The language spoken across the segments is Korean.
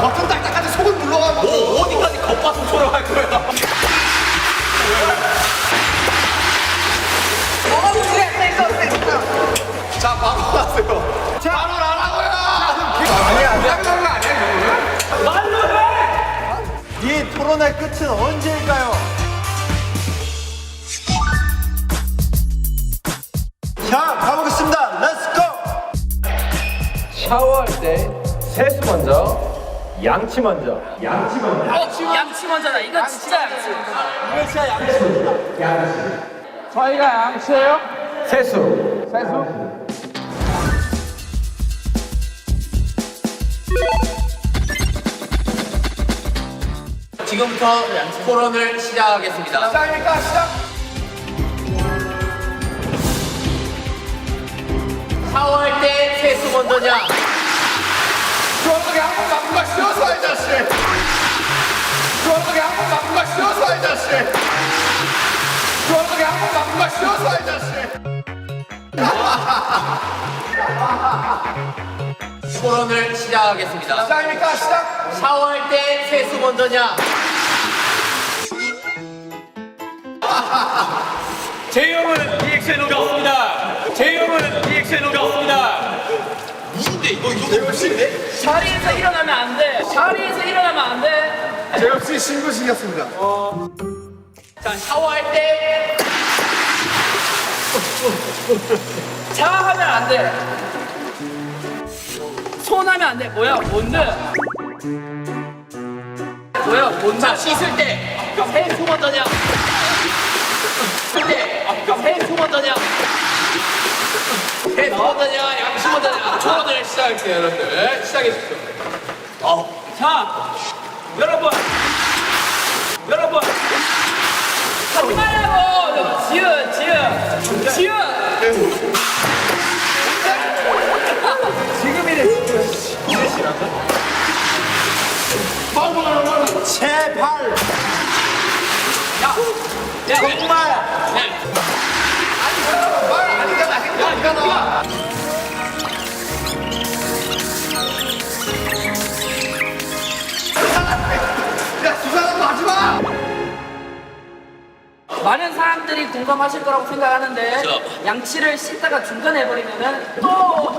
겉은 딱딱한데 속은 물러가고. 뭐 어디까지 겉바속처럼 할 거야? 자, 바로 하세요. 자, 바로 하라고요. 아니야, 안 돼. 거 아니야, 말로 해! 이 토론의 끝은 언제일까요? 자, 가보겠습니다. 렛츠고! 샤워할 때 세수 먼저, 양치 먼저. 양치 먼저. 양치 먼저다. 이거 진짜 양치. 이거 진짜 양치입니다. 저희가 양치예요? 세수. 세수? 지금부터 토론을 시작하겠습니다. 시작입니까? 시작. 샤워할 때 세수 먼저냐? 주원석이 한번 나쁜 거 씌워서 이 자식. 주원석이 한번 나쁜 거 씌워서 이 자식. 주원석이 한번 나쁜 거 씌워서 이 자식. 토론을 시작하겠습니다. 시작입니까? 시작. 샤워할 때 세수 먼저냐? 제이홉은 리액션 오겠습니다. 제이홉은 리액션 오겠습니다. 누군데 이거 대표씨인데? 자리에서 일어나면 안 돼. 자리에서 일어나면 안 돼. 제 역시 신고식이었습니다. 자 샤워할 때 자하면 안 돼. 손하면 안 돼. 뭐야? 뭔데? 뭐야? 뭔데? 자 씻을 때 세수 먼저냐? 씻을 때 세수 먼저냐? 세수 먼저냐? 양치 먼저냐? 토론을 시작할게요 여러분들. 시작해 주십시오. 자, 여러분. 하지 말라고. 지읒. 제발! 정말! 말 아니잖아. 아니잖아. 야, 두 사람 하지 마. 많은 사람들이 공감하실 거라고 생각하는데 그쵸. 양치를 씻다가 중간에 해버리면은 또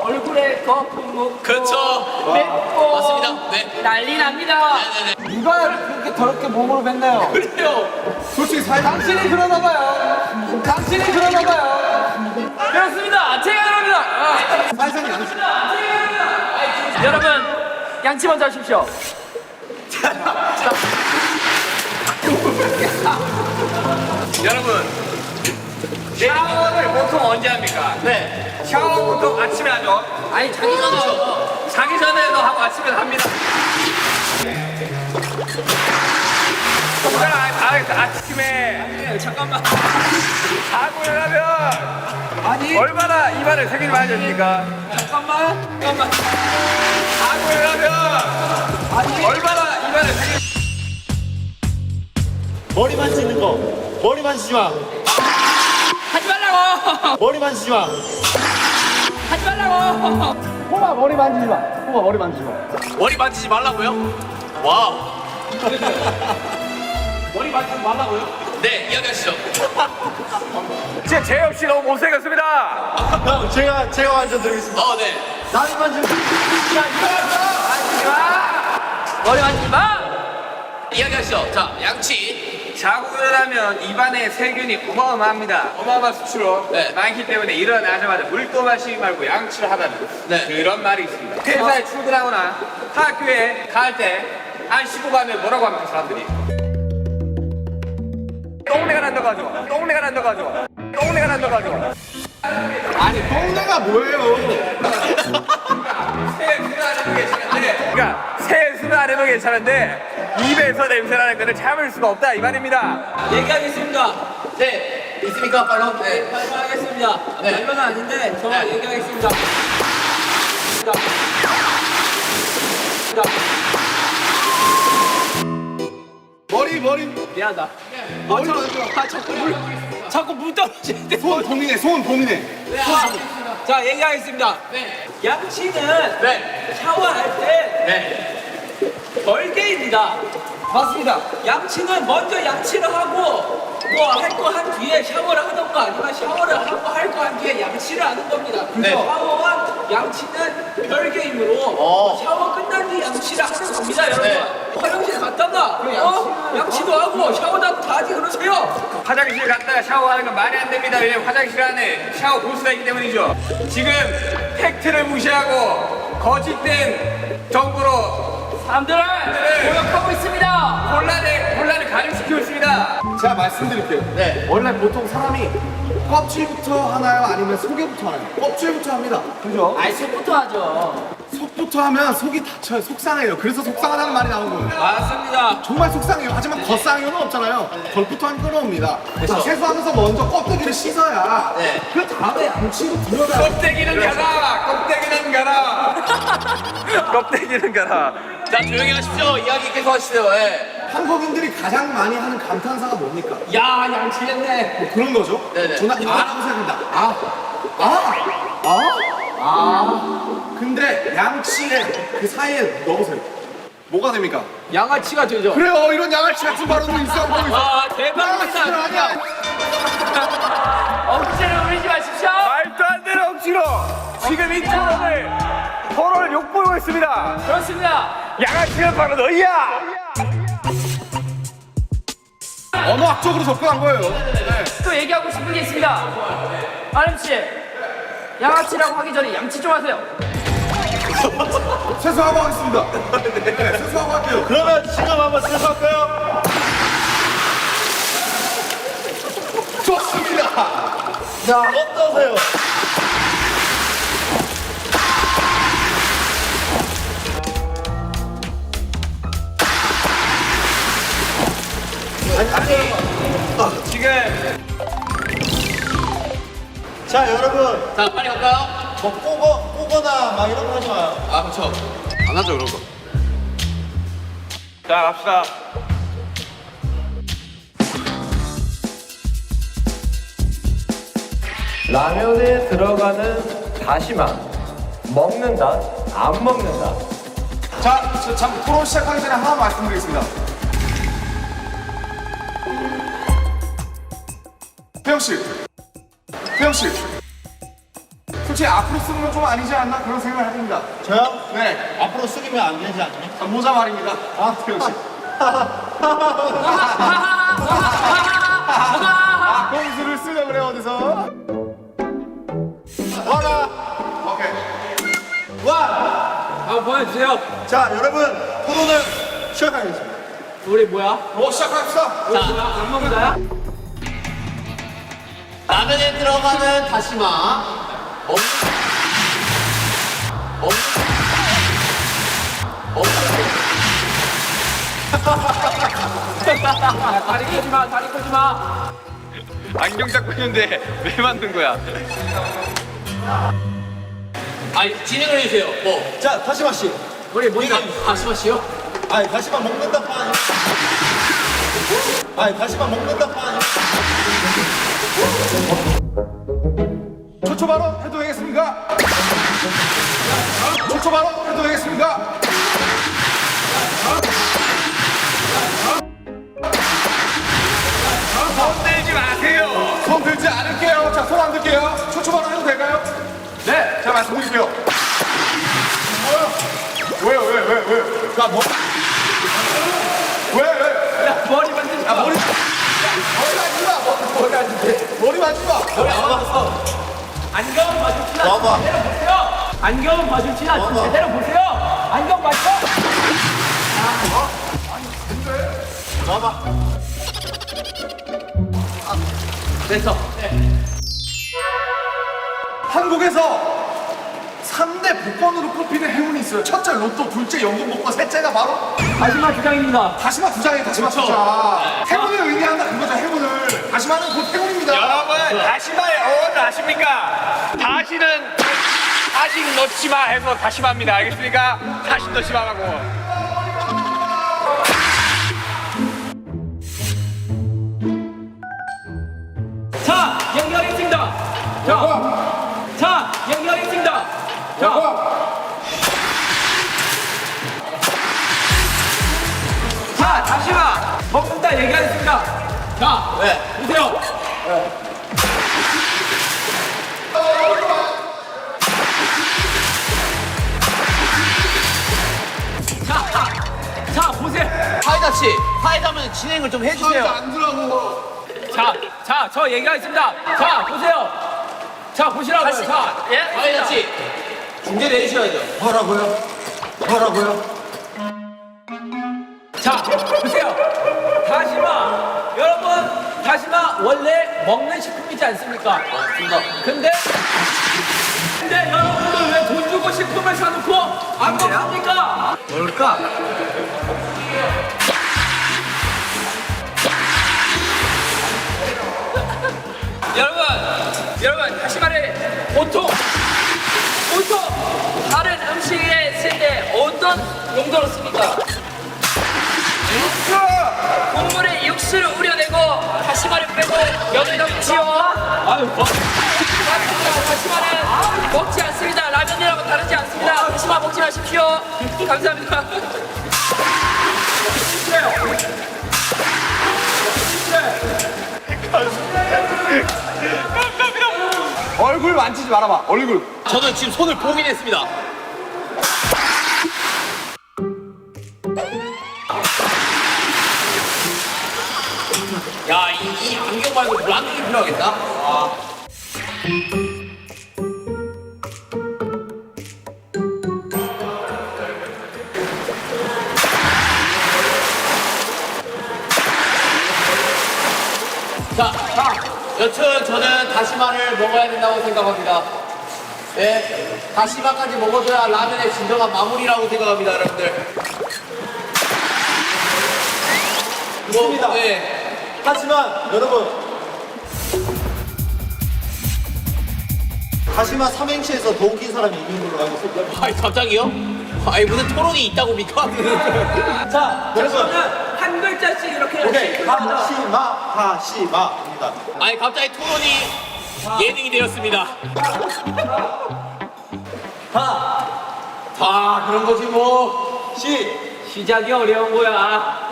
얼굴에 거품 묻고 그쵸. 맵고 맞습니다. 네. 난리 납니다. 네네네. 누가 그렇게 더럽게 몸으로 뱉나요? 그래요. 솔직히 사이 당신이 그러나 봐요. 당신이 그러나 봐요. 그렇습니다. 제가 그럽니다. 사이상이 안 여러분 양치 먼저 하십시오. 여러분. 샤워를 보통 언제 합니까? 네. 샤워 보통 아침에 하죠. 아니 자기 전에 자기 전에도 하고 아침에 합니다. 아침에 잠깐만. 자고 일어나면 얼마나 입안에 세균이 많이 됩니까? 잠깐만. 자고 일어나면 얼마나 입안에 세균이 머리 만지는 거. 머리 만지지 마. 하지 말라고. 머리 만지지 마. 하지 말라고. 호마 머리 만지지 마. 호마 머리 만지지 마. 머리 만지지 말라고요? 와우. 머리 만지지 말라고요? 네 이야기하시죠. 진짜 제이홉 씨 너무 못생겼습니다. 형, 제가 완전 드리겠습니다. 네. 나를 만지면 머리 만지지 마. 이야기하시죠. 자 양치. 자고 일어나면 입안에 세균이 어마어마합니다. 어마어마한 수치로 네. 많기 때문에 일어나자마자 물도 마시지 말고 양치를 하라는 네. 그런 말이 있습니다. 회사에 출근하거나 학교에 갈 때 안 씻고 가면 뭐라고 합니까 사람들이? 똥내가 난다고 하죠. 아니, 똥내가 뭐예요? 세수는 안 해도 괜찮은데 그러니까 세수는 안 해도 괜찮은데 입에서 냄새 나는 거는 참을 수가 없다 이 말입니다. 얘기하겠습니다. 네 있습니까 발로? 네. 발표하겠습니다. 네. 발표는 아닌데 정말 네. 얘기하겠습니다. 머리. 미안하다. 자꾸 물 떨어지는데. 손 고민해. 자 얘기하겠습니다. 네. 양치는 네. 샤워할 때 네. 별개입니다. 맞습니다. 양치는 먼저 양치를 하고 뭐 할 거 한 뒤에 샤워를 하던가 아니면 샤워를 하고 할 거 한 뒤에 양치를 하는 겁니다. 네. 샤워와 양치는 별개이므로 샤워 끝난 뒤 양치를 하는 겁니다, 여러분. 네. 화장실 갔다가 양치도 하고 샤워도 하고 다 하지 그러세요. 화장실 갔다가 샤워하는 건 말이 안 됩니다. 왜냐면 화장실 안에 샤워 부스가 있기 때문이죠. 지금 팩트를 무시하고 거짓된 정보로 사람들을 모욕하고 있습니다. 혼란을 가중시키고 있습니다. 제가 말씀드릴게요. 네. 원래 보통 사람이 껍질부터 하나요? 아니면 속에부터 하나요? 껍질부터 합니다. 그죠? 아이 속부터 하죠. 속부터 하면 속이 다쳐요. 속상해요. 그래서 속상하다는 말이 나온 거예요. 맞습니다. 정말 속상해요. 하지만 겉상해요는 없잖아요. 겉부터 하면 끊어옵니다. 세수하면서 먼저 껍데기를 씻어야 네. 그 다음에 양치로 들어가요. 껍데기는 가라! 껍데기는 가라! 껍데기는 가라. 자, 조용히 하십시오. 이야기 계속 하시죠. 예. 한국인들이 가장 많이 하는 감탄사가 뭡니까? 야 양치했네. 뭐 그런 거죠? 네네. 저는 아라고 생각합니다. 근데 양치에 그 사이에 넣으세요. 뭐가 됩니까? 양아치가 되죠. 그래요. 이런 양아치 같은 발언도 있어. 와 대박이다. 양아치는 아니야. 억지로 부리지 마십시오. 말도 안 되는 억지로 지금 이 토론을 욕보이고 있습니다. 그렇습니다. 양아치는 바로 너희야! 언어학적으로 접근한 거예요. 네. 또 얘기하고 싶은 게 있습니다. 아름 씨, 양아치라고 하기 전에 양치 좀 하세요. 세수하고 하겠습니다. 네, 세수하고 할게요. 그러면 지금 한번 세수할까요? 좋습니다. 자, 어떠세요? 지금 자, 여러분, 자 빨리 갈까요? 뭐 꼬거나 막 이런 거 하지 마요. 아 그렇죠. 안 하죠 그런 거. 자 갑시다. 라면에 들어가는 다시마. 먹는다, 안 먹는다. 자, 참 토론 시작하기 전에 하나 말씀드리겠습니다. 태영 씨, 솔직히 앞으로 쓰는 건 좀 아니지 않나 그런 생각을 해봅니다. 저요? 네, 앞으로 숙이면 안 되지 않나요? 아, 모자 말입니다. 태영 씨. 공수를 쓰려고 그래 어디서? 와라! 오케이. 아 보여주세요. 자, 여러분, 토론을 시작하겠습니다. 우리 뭐야? 오, 시작합시다. 안 먹는다야? 라면에 들어가는 다시마 다리 끄지 마, 다리 끄지 마. 안경 잡고 있는데 왜 만든 거야? 아니 진행을 해주세요. 뭐 자, 다시마 씨. 우리 뭔가 다시마 씨요? 아니, 다시마 먹는다 파 아니. 아니, 다시마 먹는다 파 아니. 초초 발언 해도 되겠습니까? 초초 발언 해도 되겠습니까? 손 들지 마세요. 손 들지 않을게요. 자, 손 안 들게요. 초초 발언 해도 될까요? 네, 자, 말씀드릴게요. 왜요? 왜? 자, 뭐? 왜? 야 머리 만지지 마. 머리 만지지 마. 머리 만지지 마. 머리 만지지 마. 안경 마주치나 봐봐. 제대로 보세요. 안경 마주치나 제대로 보세요. 안경 맞춰. 봐봐. 됐어. 한국에서 3대 복권으로 꼽히는 행운이 있어요. 첫째 로또, 둘째 연금 복권, 셋째가 바로 다시마 주장입니다. 다시마 두 장이에요. 다시마 두 장. 행운을 의미한다 그거죠. 행운을. 다시마는 곧 행운입니다. 여러분 다시마의 어원을 아십니까? 다시는 다시 넣지 마 해서 다시마입니다. 알겠습니까? 다시 넣지 마라고. 자 연결했습니다. 자 연결했습니다. 자 자, 보세요. 자, 보세요. 파이다 씨, 파이다면 진행을 좀 해주세요. 안 들어가고. 자, 저 얘기가 있습니다. 자, 보세요. 자, 보시라고요. 자, 파이다 씨, 중재 내주셔야죠. 뭐라고요? 뭐라고요? 자, 보세요. 다시마. 여러분, 다시마 원래 먹는 식품이지 않습니까? 맞습니다. 근데 여러분들 왜 돈 주고 식품을 사놓고 안 먹습니까? 뭘까? 여러분, 다시마를 보통 다른 음식에 쓸 때 어떤 용도로 씁니까? 국물에 육수를 우려내고 다시마를 빼고 면을 넣지요. 다시마는 먹지 않습니다. 라면이라고 다르지 않습니다. 다시마 먹지 마십시오. 감사합니다. 얼굴 만지지 말아봐. 얼굴. 저는 지금 손을 봉인했습니다. 야, 이 안경 말고 물 안경이 필요하겠다. 자, 여튼 저는 다시마를 먹어야 된다고 생각합니다. 네, 다시마까지 먹어줘야 라면의 진정한 마무리라고 생각합니다, 여러분들. 있습니다. 네. 하지만 여러분 다시마 삼행시에서 더 웃긴 사람이 이긴 걸로 알고 있습니다. 아니, 갑자기요? 아니, 무슨 토론이 있다고입니까? 자, 여러분. 저는 한 글자씩 이렇게 오케이. 다시마입니다. 아니, 갑자기 토론이 예능이 되었습니다. 다 그런 거지 뭐. 시작이 어려운 거야.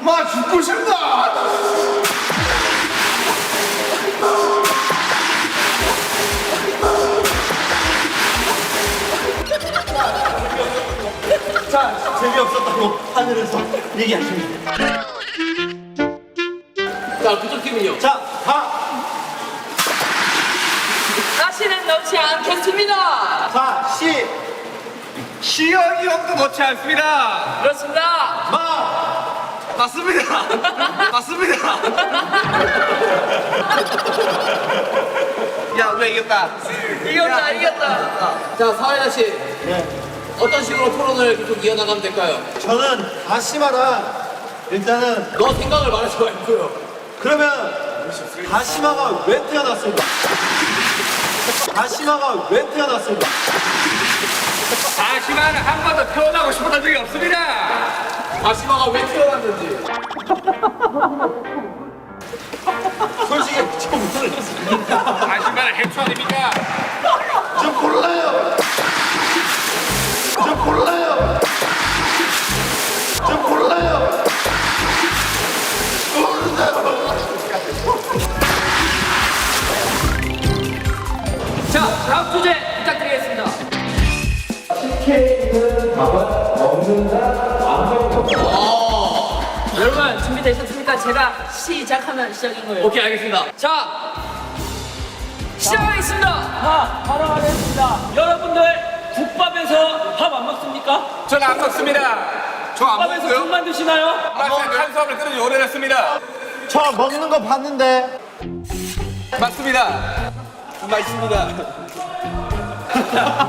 마 죽고 싶다. 자, 재미없었다고 하늘에서 얘기하십니다. 자, 그쪽 팀은요? 자, 다시는 넣지 않겠습니다. 자, 시영이 형도 넣지 않습니다. 그렇습니다. 맞습니다. 맞습니다. 야, 우리가 이겼다. 이겼다. 자, 사회자 씨. 네. 어떤 식으로 토론을 계속 이어나가면 될까요? 저는 다시마랑 일단은 너 생각을 말해서 말고요. 그러면 다시마가 왜 태어났을까? 다시마가 왜 태어났을까? 다시마는 한 번도 표현하고 싶었던 적이 없습니다. 다시마가 왜 태어났는지. 솔직히 좀 모르겠습니다. 다시마는 해초 아닙니까? 좀 골라요. 좀 골라요. 좀 골라요. 자, 다음 주제 부탁드리겠습니다. 여러분 준비되셨습니까? 제가 시작하면 시작인 거예요. 오케이, 알겠습니다. 자, 시작하겠습니다. 바로 하겠습니다. 여러분들 국밥에서 밥 안 먹습니까? 저는 안 먹습니다. 저 안 국밥에서 먹고요. 국만 드시나요? 탄수화물 끊은 지 오래됐습니다. 저 먹는 거 봤는데. 맞습니다. 맛있습니다.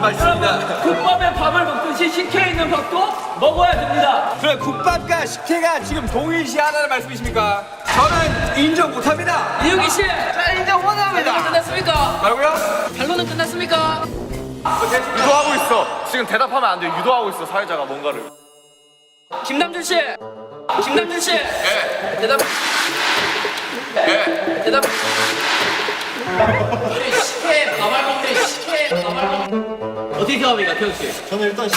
맛있습니다. 국밥에 밥을 먹듯이 식혜에 있는 밥도 먹어야 됩니다. 그럼 국밥과 식혜가 지금 동일시하다는 말씀이십니까? 저는 인정 못합니다. 이유기 씨, 자 인정 원합니다. 결론 끝났습니까? 뭐라고요? 결론은 끝났습니까? 유도하고 있어. 지금 대답하면 안 돼. 유도하고 있어 사회자가 뭔가를. 김남준 씨, 대답. 대답. 우리 식혜 밥알 먹는 식혜 밥알 먹는. 어떻게 생각합니까, 태영 씨? 저는 일단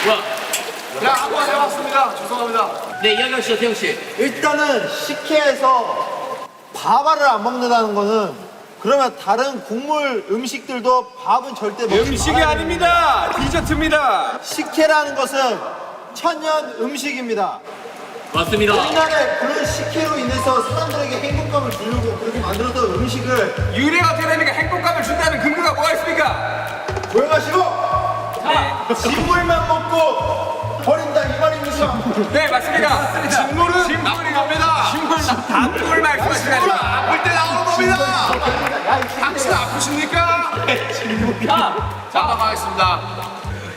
야, 한번 해봤습니다. 죄송합니다. 네, 이야기하시죠, 태영 씨. 일단은 식혜에서 밥알을 안 먹는다는 거는 그러면 다른 국물 음식들도 밥은 절대 먹지 음식이 말아야 아닙니다. 디저트입니다. 식혜라는 것은 천연 음식입니다. 맞습니다. 옛날에 그런 식혜로 인해서 사람들에게 행복감을 주려고 그렇게 만들었던 음식을 유래가 되려니까 행복감을 준다는 근거가 뭐가 있습니까? 조용하시고 진물만 먹고 버린다 이 말입니까? 네, 맞습니다. 진물은 나쁜 겁니다. 단물 말씀하시는 진물은 아플 때 나오는 겁니다. 당신 아프십니까? 자, 넘어가겠습니다.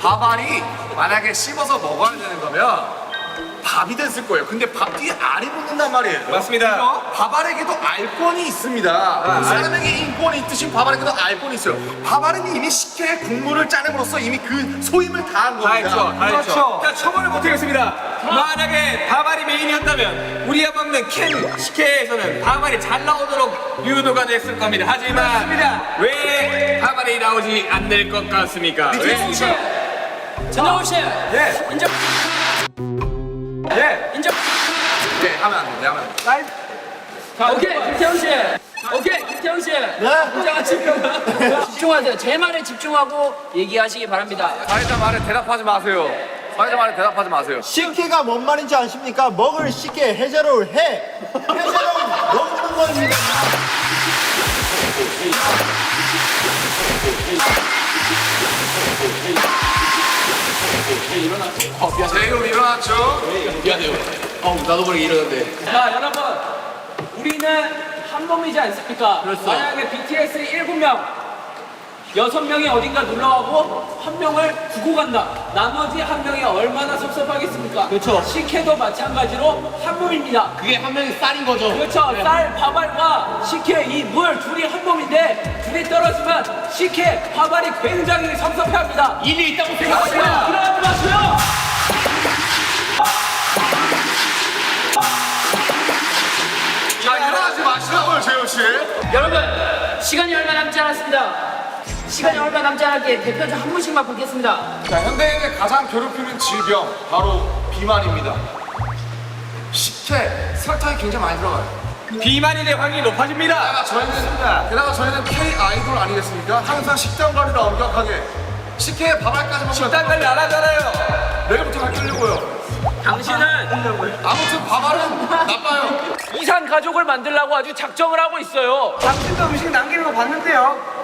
밥알이 만약에 씹어서 먹어야 되는 거면 밥이 됐을 거예요. 근데 밥 뒤에 알이 붙는단 말이에요. 맞습니다. 밥알에게도 알권이 있습니다. 사람에게 인권이 있듯이 밥알에게도 알권이 있어요. 밥알은 이미 식혜의 국물을 짜냄으로써 이미 그 소임을 다한 다 했죠, 겁니다. 다 했죠. 자, 처벌을 못하겠습니다. 만약에 밥알이 메인이었다면 우리가 먹는 캔 식혜에서는 밥알이 잘 나오도록 유도가 됐을 겁니다. 하지만 왜 밥알이 나오지 않을 것 같습니까? 전영훈 씨. 전영훈 씨. 네. 인정. 네. 인정. 네, 하면 안 돼. 네, 하면 안 돼. 자, 오케이, 김태형 씨. 오케이, 김태형 씨. 자, 집중하세요. 제 말에 집중하고 얘기하시기 바랍니다. 사회자 말에 대답하지 마세요. 사회자 말에 대답하지 마세요. 식혜가 뭔 말인지 아십니까? 먹을 식혜 해자로울 해자로울 먹는 겁니다. 제이홉 일어났죠? 미안해요. 나도 모르게 이러는데. 자, 여러분. 우리는 한 몸이지 않습니까? 그렇죠. 만약에 BTS 7명, 6명이 어딘가 놀러가고 한 명을 두고 간다. 나머지 한 명이 얼마나 섭섭하겠습니까? 그렇죠. 식혜도 마찬가지로 한 몸입니다. 그게 한 명이 쌀인 거죠. 그렇죠. 쌀, 밥알과 식혜, 이 물 둘이 한 몸인데 둘이 떨어지면 식혜, 밥알이 굉장히 섭섭해합니다. 일리 있다고 그러지 생각하세요. 마세요. 자, 일어나지 마시라고요, 재호 씨. 여러분, 시간이 얼마 남지 않았습니다. 시간이 얼마 남지 않았기에 대표자 한 분씩만 뽑겠습니다. 자, 현대인을 가장 괴롭히는 질병 바로 비만입니다. 식혜, 설탕이 굉장히 많이 들어가요. 비만이 될 확률이 높아집니다. 게다가 저희는 K 아이돌 아니겠습니까? 항상 식단 관리를 엄격하게 식혜에 밥알까지 먹으면 식단 관리 안 하잖아요. 내일부터 바뀌려고요. 당신은 아무튼 밥알은 나빠요. 이산 가족을 만들려고 아주 작정을 하고 있어요. 당신도 음식 남기는 거 봤는데요.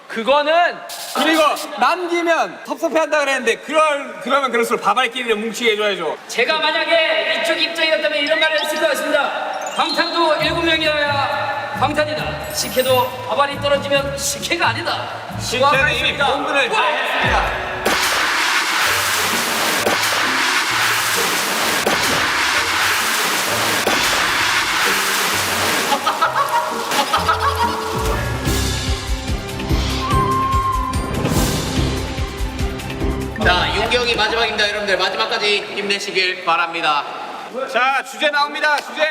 그거는 그리고 남기면 섭섭해한다 그랬는데 그러면 그럴수록 밥알끼리를 뭉치게 해줘야죠. 제가 만약에 이쪽 입장이었다면 이런 말을 했을 것 같습니다. 방탄도 7명이어야 방탄이다. 식혜도 밥알이 떨어지면 식혜가 아니다. 저는 이미 시원하겠습니다. 본분을 다 했습니다. 자, 윤경이 마지막입니다, 여러분들. 마지막까지 힘내시길 바랍니다. 자, 주제 나옵니다. 주제.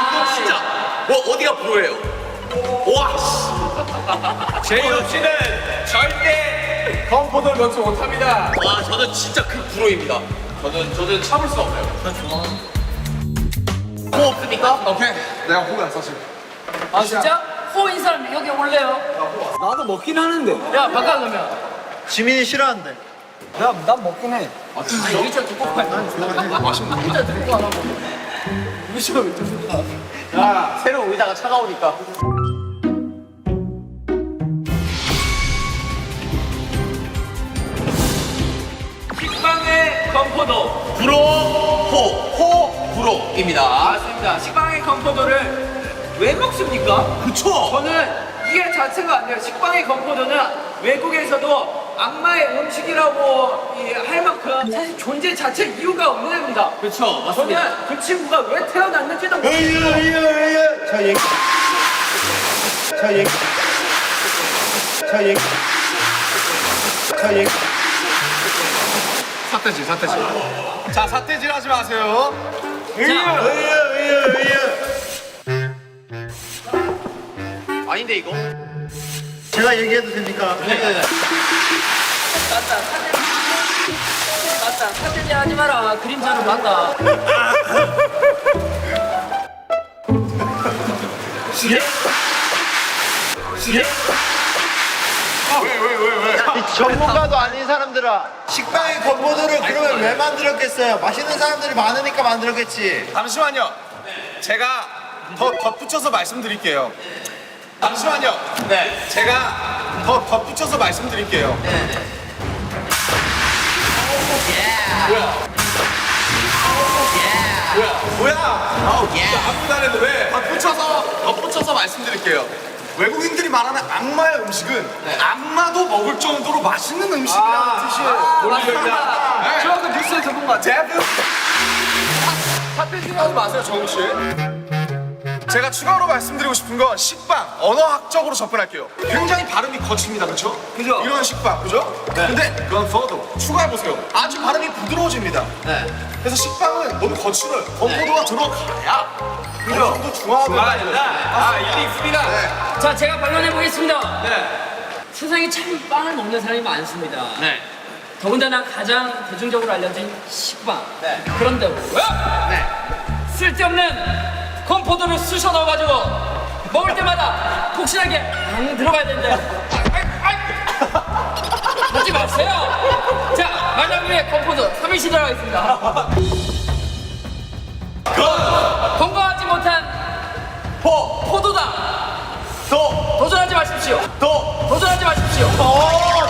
이거 진짜. 어디가 프로예요? 와, 씨. 제이홉 씨는 절대 컴포도를 넣지 못합니다. 와, 저는 진짜 그 프로입니다. 저는 참을 수 없어요. 뭐 없습니까? 오케이, 내가 호구야 사실. 아 진짜? 호인 사람 여기 올래요? 나도 먹긴 하는데. 야 바꿔 그러면. 지민이 싫어한대. 난 먹긴 해. 여기 저 두꺼운 거 맛있는 진짜 두꺼운 거 하나 먹어. 야, 새로운 의자가 차가우니까. 식빵의 건포도. 호불호입니다. 맞습니다. 식빵의 건포도를 왜 먹습니까? 그쵸? 저는 이게 자체가 안 돼요. 식빵의 건포도는 외국에서도 악마의 음식이라고 할 만큼 사실 존재 자체 이유가 없는 애입니다. 그쵸, 맞습니다. 저는 그 친구가 왜 태어났는지도 자 얘기. 자 얘기. 자 얘기. 자 얘기. 사태질. 자, 사태질 하지 마세요. 의외 아닌데 이거? 제가 얘기해도 됩니까? 맞다. 사태지 하지 마라. 그림자로 맞다. 이 전문가도 아닌 사람들아, 식빵의 건포도를 그러면 왜 만들었겠어요? 맛있는 사람들이 많으니까 만들었겠지. 잠시만요. 제가 더 덧붙여서 말씀드릴게요. 잠시만요. 네. 제가 더 덧붙여서 말씀드릴게요. 뭐야? 아무도 안 했는데 왜? 덧붙여서 말씀드릴게요. 외국인들이 말하는 악마의 음식은 악마도 먹을 정도로 맛있는 음식이라는 뜻이에요. 맞습니다. 저 아까 뉴스에서 본 것 같아요. 사태지 하지 마세요, 정우 씨. 제가 추가로 말씀드리고 싶은 건 식빵, 언어학적으로 접근할게요. 굉장히 발음이 거칩니다, 그렇죠? 그죠? 이런 식빵, 그죠? 근데 건포도 추가해보세요. 아주 발음이 부드러워집니다. 그래서 식빵은 너무 거칠어요. 건포도가 들어가야 어느 정도 중화가 된다. 아, 일리 있습니다. 자, 제가 반론해 보겠습니다. 네. 세상에 참 빵을 먹는 사람이 많습니다. 네. 더군다나 가장 대중적으로 알려진 식빵. 네. 그런데 왜? 쓸데없는 건포도를 쑤셔 넣어가지고 먹을 때마다 폭신하게 안 들어가야 된다. 하지 마세요. 자, 만약에 건포도 3인시 들어가겠습니다. 건강하지 못한 포도다. 도전하지 마십시오. 도전하지 마십시오.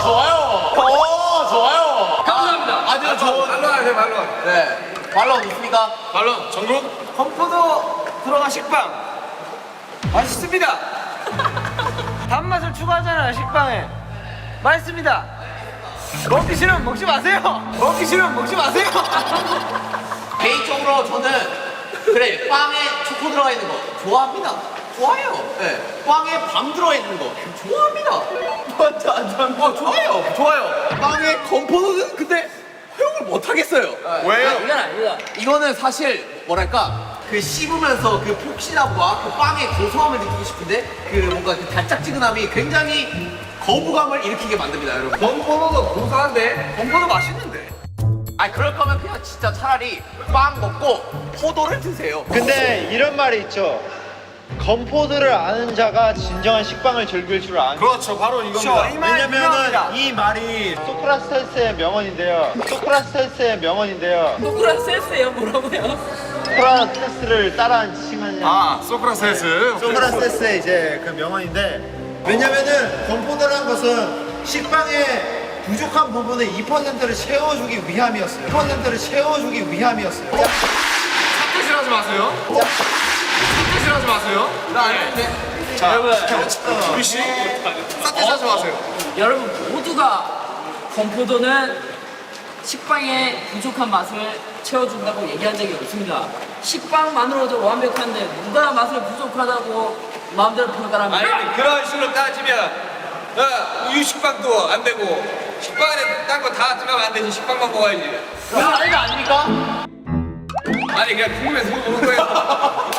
좋아요. 감사합니다. 아주 좋은. 말로 하세요, 말로. 네. 말로 있습니까? 말론 정국? 건포도 들어간 식빵 맛있습니다. 단맛을 추가하잖아요, 식빵에. 맛있습니다. 먹기 싫으면 먹지 마세요. 먹기 싫으면 먹지 마세요. 개인적으로 저는 그래 빵에 초코 들어가 있는 거 좋아합니다. 좋아요. 네. 빵에 밤 들어가 있는 거 좋아합니다. 좋아요. 빵에 건포도는 근데 허용을 못 하겠어요. 왜요? 이건 아니다. 이거는 사실 뭐랄까 그 씹으면서 그 폭신함과 그 빵의 고소함을 느끼고 싶은데 그 뭔가 그 달짝지근함이 굉장히 거부감을 일으키게 만듭니다, 여러분. 건포도도 고소한데? 건포도 맛있는데. 아니 그럴 거면 그냥 진짜 차라리 빵 먹고 포도를 드세요. 근데 이런 말이 있죠. 건포도를 아는 자가 진정한 식빵을 즐길 줄 아는. 그렇죠, 바로 이겁니다. 이 말 왜냐면은 유명합니다. 이 말이 소크라테스의 명언인데요. 노크라세스예요, 뭐라고요? 소크라테스를 따라한 칭하냐. 아, 소크라테스. 소크라테스의 이제 그 명언인데, 왜냐면은 건포도라는 것은 식빵의 부족한 부분의 2%를 채워주기 위함이었어요. 2%를 채워주기 위함이었어요. 사태질하지 마세요. 사태질하지 마세요. 나 아닌데. 자, 여러분. 우리 씨, 사태질하지 마세요. 여러분 모두가 건포도는 식빵의 부족한 맛을 채워준다고 얘기한 적이 없습니다. 식빵만으로도 완벽한데 누가 맛을 부족하다고 마음대로 평가합니까? 아니, 그런 식으로 따지면 우유 식빵도 안 되고 식빵 안에 딴 거 다 들어가면 안 되지. 식빵만 먹어야지. 그건 아니다 아닙니까? 아니, 그냥 궁금해서 먹는 거예요.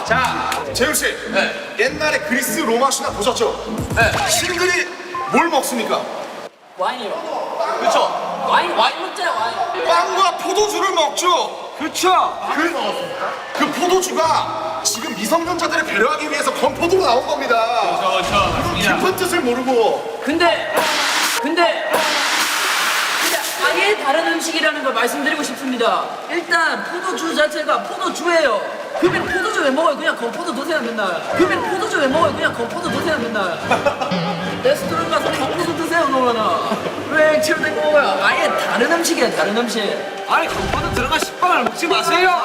자, 재훈 씨. 옛날에 그리스 로마 신화 보셨죠? 네. 신들이 뭘 먹습니까? 와인이요. 그렇죠. 와인 먹잖아요, 와인. 빵과 포도주를 먹죠. 그렇죠. 그 포도주가 지금 미성년자들을 배려하기 위해서 건포도로 나온 겁니다. 그런 깊은 뜻을 모르고. 근데 아예 다른 음식이라는 걸 말씀드리고 싶습니다. 일단 포도주 자체가 포도주예요. 그러면 포도주 왜 먹어요? 그냥 건포도 드세요 맨날. 그러면 포도주 왜 먹어요? 그냥 건포도 드세요 맨날. 레스토랑 가서 건포도 드세요 그러면은. 왜 액체로 된 먹어요? 아예 다른 음식이에요, 다른 음식. 아니 건포도 들어간 식빵을 먹지 마세요.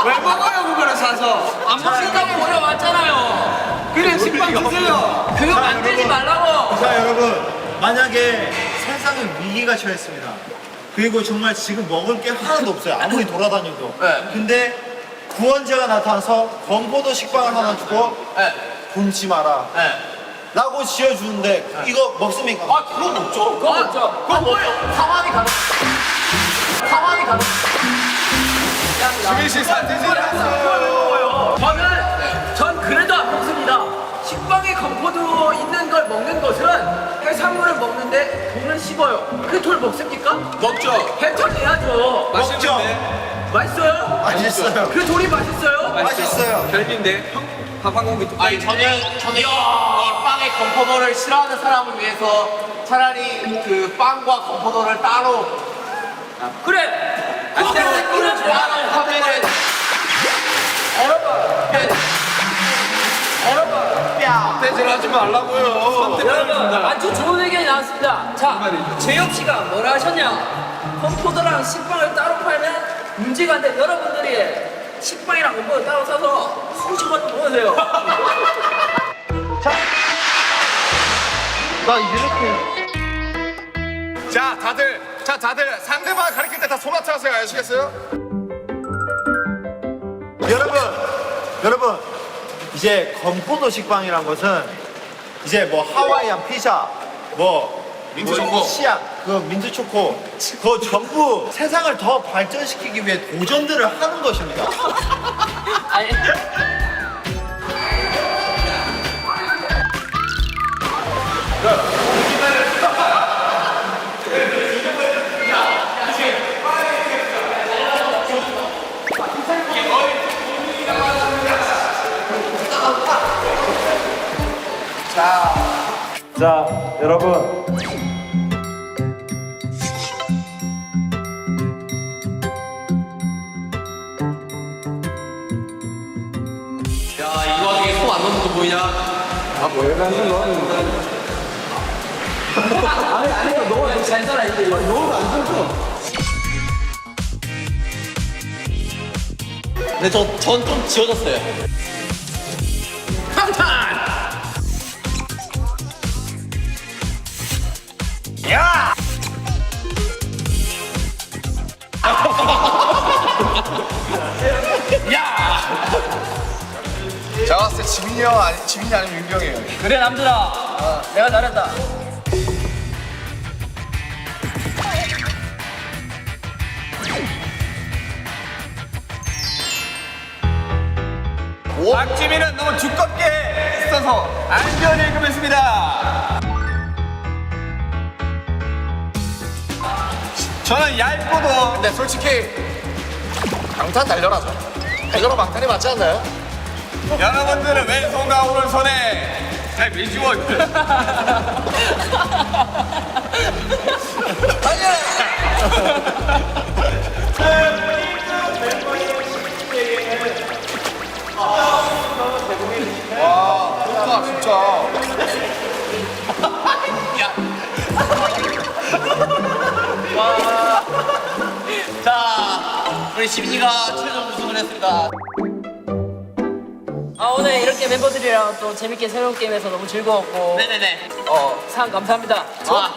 왜 먹어요 그거를 사서? 안 먹는다고 어려왔잖아요. 그냥 식빵 드세요. 그거 만들지 말라고. 자, 여러분, 만약에 세상에 위기가 처했습니다. 그리고 정말 지금 먹을 게 하나도 없어요. 아무리 돌아다녀도. 네. 근데 구원자가 나타나서 건포도 식빵을 하나 주고 네. 굶지 마라 네. 라고 지어주는데 이거 먹습니까? 아 그건 없죠. 그거 없죠. 그건 뭐예요? 상황이 가능. 수빈 씨 사태질 했어요. 전 그래도 안 먹습니다. 식빵에 건포도 있는 걸 먹는 것은 해산물을 먹는데 돌을 씹어요. 그 돌 먹습니까? 먹죠. 뱉어내야죠. 맛있는데? 맛있어요? 맛있어요. 그 돌이 맛있어요? 맛있어요. 별미인데? 밥 한 공기 뚝 아니 저는 이 빵에 건포도를 싫어하는 사람을 위해서 차라리 그 빵과 건포도를 따로 그래. 따로 하면은 대질 하지 말라고요. 여러분 아주 좋은 의견이 나왔습니다. 자, 재혁 씨가 뭐라 하셨냐? 건포도랑 식빵을 따로 팔면 문제가 안 돼. 여러분들이 식빵이랑 건포도 따로 사서 훔쳐가지고 먹으세요. 자, 다들 상대방 가리킬 때 다 손아트 하세요. 아시겠어요? 여러분, 이제 건포도 식빵이란 것은 이제 뭐 하와이안 피자, 민트 초코. 치약, 그 민트 초코, 그거 전부 세상을 더 발전시키기 위해 도전들을 하는 것입니다. 아니. 자, 여러분. 야 이 와중에 손 안 넣는 거 보이냐? 잘 살아 이제. 근데 전 좀 지워졌어요. 제가 봤을 때 지민이 아니면 윤경이에요. 그래 남들아. 내가 잘했다. 박지민은 너무 두껍게 써서 안전 읽으했습니다. 저는 얇고도 근데 솔직히 방탄 달려라죠. 달려라 방탄이 맞지 않나요? 여러분들은 왼손과 오른손에 잘 밀지워. 좋다 진짜. 자 우리 시민이가 최종 우승을 했습니다. 아 오늘 이렇게 멤버들이랑 또 재밌게 새로운 게임해서 너무 즐거웠고 네네네. 상 감사합니다.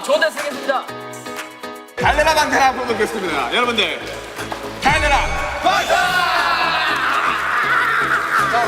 좋은 데 쓰겠습니다. 달려라 방탄 앞으로 보겠습니다. 여러분들 달려라. 자,